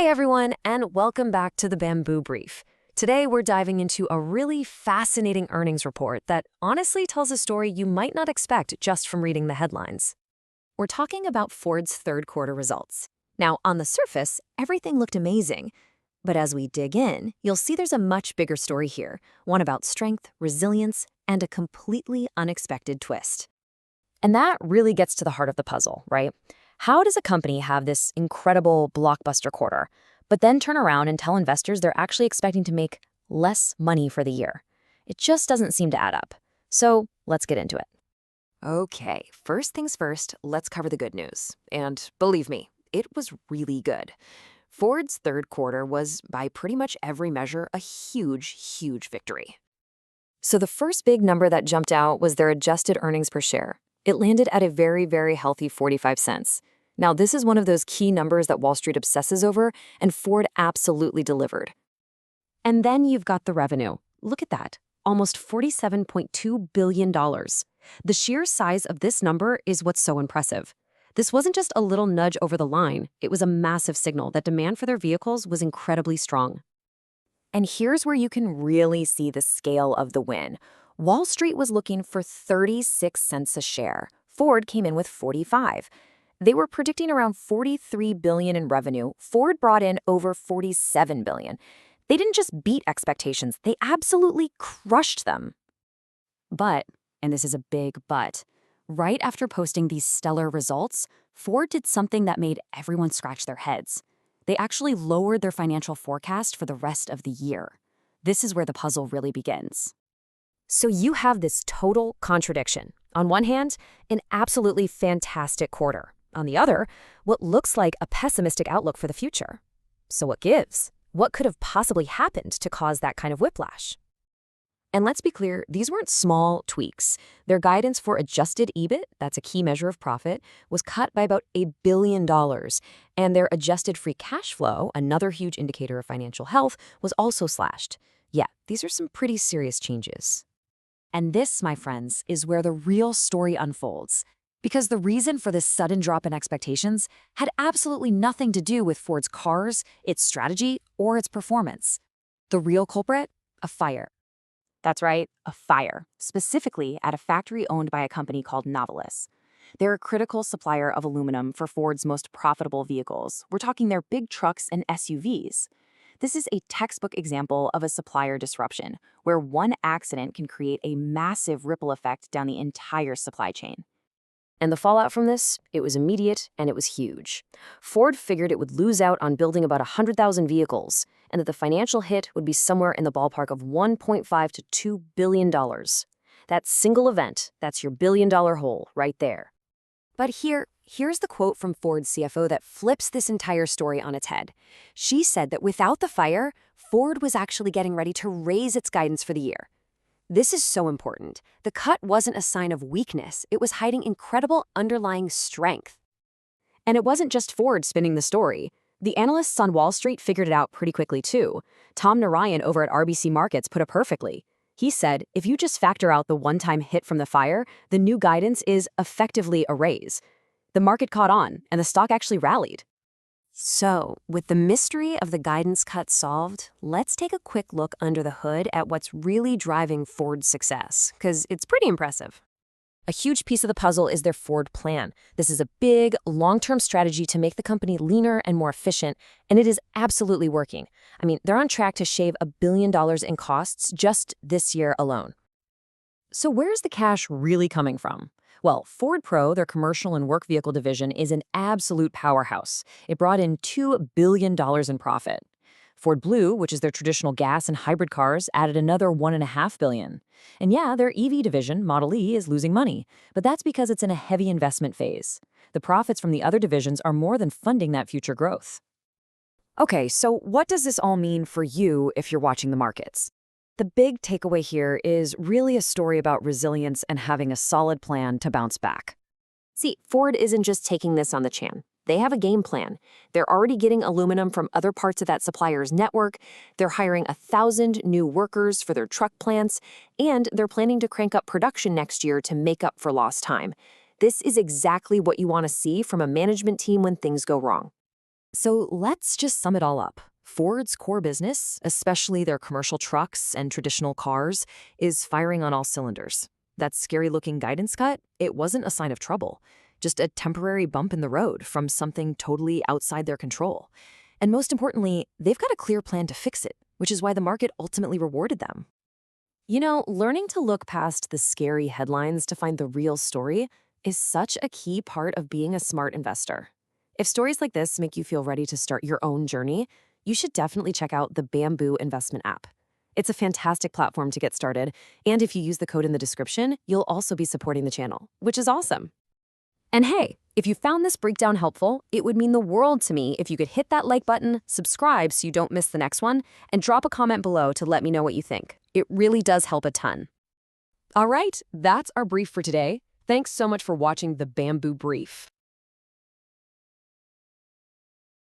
Hey everyone, and welcome back to the Bamboo Brief. Today we're diving into a really fascinating earnings report that honestly tells a story you might not expect just from reading the headlines. We're talking about Ford's third quarter results. Now, on the surface, everything looked amazing. But as we dig in, you'll see there's a much bigger story here, one about strength, resilience, and a completely unexpected twist. And that really gets to the heart of the puzzle, right? How does a company have this incredible blockbuster quarter, but then turn around and tell investors they're actually expecting to make less money for the year? It just doesn't seem to add up. So let's get into it. Okay, first things first, let's cover the good news. And believe me, it was really good. Ford's third quarter was, by pretty much every measure, a huge victory. So the first big number that jumped out was their adjusted earnings per share. It landed at a very healthy 45 cents. Now, this is one of those key numbers that Wall Street obsesses over, and Ford absolutely delivered. And then you've got the revenue. Look at that, almost $47.2 billion. The sheer size of this number is what's so impressive. This wasn't just a little nudge over the line, it was a massive signal that demand for their vehicles was incredibly strong. And here's where you can really see the scale of the win. Wall Street was looking for 36 cents a share. Ford came in with 45. They were predicting around $43 billion in revenue. Ford brought in over $47 billion. They didn't just beat expectations, they absolutely crushed them. But, and this is a big but, right after posting these stellar results, Ford did something that made everyone scratch their heads. They actually lowered their financial forecast for the rest of the year. This is where the puzzle really begins. So you have this total contradiction. On one hand, an absolutely fantastic quarter. On the other, what looks like a pessimistic outlook for the future. So what gives? What could have possibly happened to cause that kind of whiplash? And let's be clear, these weren't small tweaks. Their guidance for adjusted EBIT, that's a key measure of profit, was cut by about $1 billion. And their adjusted free cash flow, another huge indicator of financial health, was also slashed. Yeah, these are some pretty serious changes. And this, my friends, is where the real story unfolds. Because the reason for this sudden drop in expectations had absolutely nothing to do with Ford's cars, its strategy, or its performance. The real culprit? A fire. That's right, a fire, specifically at a factory owned by a company called Novelis. They're a critical supplier of aluminum for Ford's most profitable vehicles. We're talking their big trucks and SUVs. This is a textbook example of a supplier disruption, where one accident can create a massive ripple effect down the entire supply chain. And the fallout from this? It was immediate and it was huge. Ford figured it would lose out on building about 100,000 vehicles, and that the financial hit would be somewhere in the ballpark of $1.5 to $2 billion. That single event, that's your billion-dollar hole right there. But here's the quote from Ford's CFO that flips this entire story on its head. She said that without the fire, Ford was actually getting ready to raise its guidance for the year. This is so important. The cut wasn't a sign of weakness. It was hiding incredible underlying strength. And it wasn't just Ford spinning the story. The analysts on Wall Street figured it out pretty quickly too. Tom Narayan over at RBC Markets put it perfectly. He said, if you just factor out the one-time hit from the fire, the new guidance is effectively a raise. The market caught on, and the stock actually rallied. So, with the mystery of the guidance cut solved, let's take a quick look under the hood at what's really driving Ford's success, because it's pretty impressive. A huge piece of the puzzle is their Ford plan. This is a big, long-term strategy to make the company leaner and more efficient, and it is absolutely working. I mean, they're on track to shave $1 billion in costs just this year alone. So where's the cash really coming from? Well, Ford Pro, their commercial and work vehicle division, is an absolute powerhouse. It brought in $2 billion in profit. Ford Blue, which is their traditional gas and hybrid cars, added another $1.5 billion. And yeah, their EV division, Model E, is losing money, but that's because it's in a heavy investment phase. The profits from the other divisions are more than funding that future growth. Okay, so what does this all mean for you if you're watching the markets? The big takeaway here is really a story about resilience and having a solid plan to bounce back. See, Ford isn't just taking this on the chin. They have a game plan. They're already getting aluminum from other parts of that supplier's network. They're hiring 1,000 new workers for their truck plants, and they're planning to crank up production next year to make up for lost time. This is exactly what you want to see from a management team when things go wrong. So let's just sum it all up. Ford's core business, especially their commercial trucks and traditional cars, is firing on all cylinders. That scary-looking guidance cut, it wasn't a sign of trouble, just a temporary bump in the road from something totally outside their control. And most importantly, they've got a clear plan to fix it, which is why the market ultimately rewarded them. You know, learning to look past the scary headlines to find the real story is such a key part of being a smart investor. If stories like this make you feel ready to start your own journey, you should definitely check out the Bamboo investment app. It's a fantastic platform to get started, and if you use the code in the description, you'll also be supporting the channel, which is awesome. And hey, if you found this breakdown helpful, it would mean the world to me if you could hit that like button, subscribe so you don't miss the next one, and drop a comment below to let me know what you think. It really does help a ton. All right, that's our brief for today. Thanks so much for watching the Bamboo Brief.